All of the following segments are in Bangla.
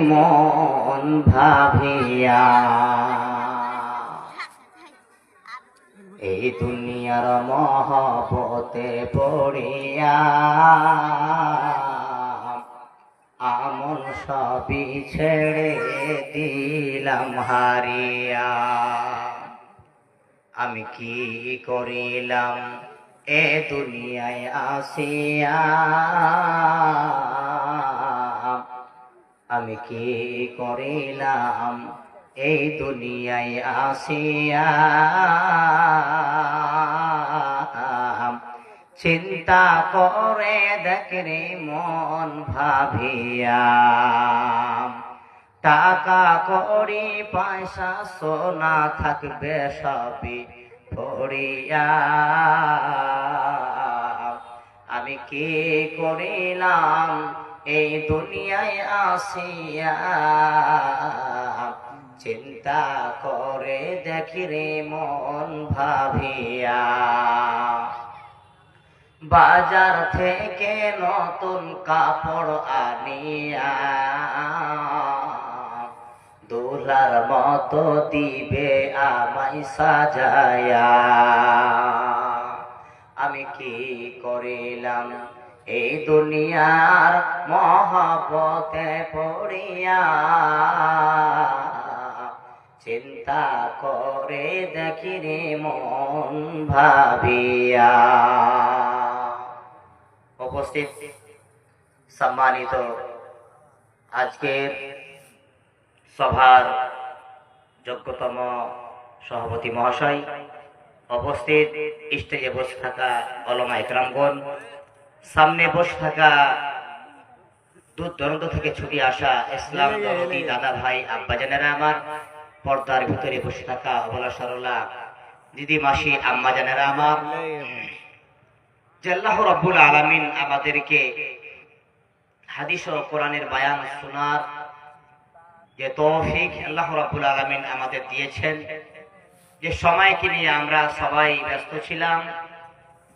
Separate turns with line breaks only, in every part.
মন ভাবিয়া এই দুনিয়ার মহব্বতে পড়িয়া আমন সবই ছেড়ে দিলাম হারিয়া। আমি কি করিলাম এ দুনিয়ায় আসিয়া, আমি কি করিলাম এই দুনিয়ায় আসিয়া। চিন্তা করে দেখরে মন ভাবিয়া, টাকা কড়ি পয়সা সোনা থাকবে সবই পড়িয়া। আমি কি করিলাম এই দুনিয়ায় আসিয়া, চিন্তা করে দেখি রে মন ভাবিয়া। বাজার থেকে নতুন কাপড় আনিয়া দোলার মতো দিবে আমায় সাজায়া। আমি কি করিলাম এই দুনিয়ার মহব্বতে পড়িয়া, চিন্তা করে দেখি রে মন ভাবিয়া। উপস্থিত সম্মানিত আজকের সভার যোগ্যতম সভাপতি মহাশয়, উপস্থিত স্টেজে বসে থাকা ওলামা ইকরামগণ, সামনে বসে থাকা দূর দূরান্ত থেকে ছুটে আসা ইসলাম দরদি দাদা ভাই আব্বাজানেরা, আমার পর্দার ভিতরে বসে থাকা অবলা সরলা দিদি মাসি আম্মা জানেরা আমার, যে আল্লাহ রাব্বুল আলামিন আমাদেরকে হাদিস ও কোরআনের বায়ান শোনার যে তৌফিক আল্লাহ রাব্বুল আলামিন আমাদের দিয়েছেন, যে সময়কে নিয়ে আমরা সবাই ব্যস্ত ছিলাম,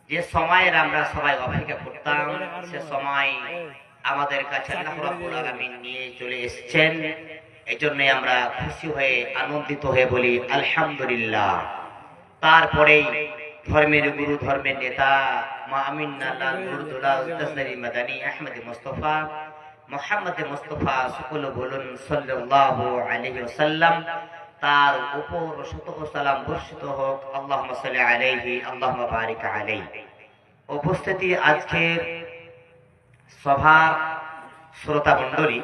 যে সময়ের আমরা সবাই অপেক্ষা করতাম, সে সময় আমাদের কাছে আল্লাহ রাব্বুল আলামিন নিয়ে চলে এসেছেন। এই জন্য আমরা খুশি হয়ে আনন্দিত হয়ে বলি আলহামদুলিল্লাহ। তারপরেই ধর্মের গুরু, ধর্মের নেতা মা আমিনাল্লাহ নুরুদ্দৌলা তাসলিম মাদানী আহমদ মুস্তাফা মুহাম্মদ মুস্তাফা সকল বলুন সাল্লাল্লাহু আলাইহি ওয়াসাল্লাম, তার উপর শত সালাম বর্ষিত হোক। আল্লাহুম্মা সাল্লি আলাইহি আল্লাহুম্মা বারিক আলাইহি। উপস্থিতি আজকের সভা শ্রোতা মণ্ডলী,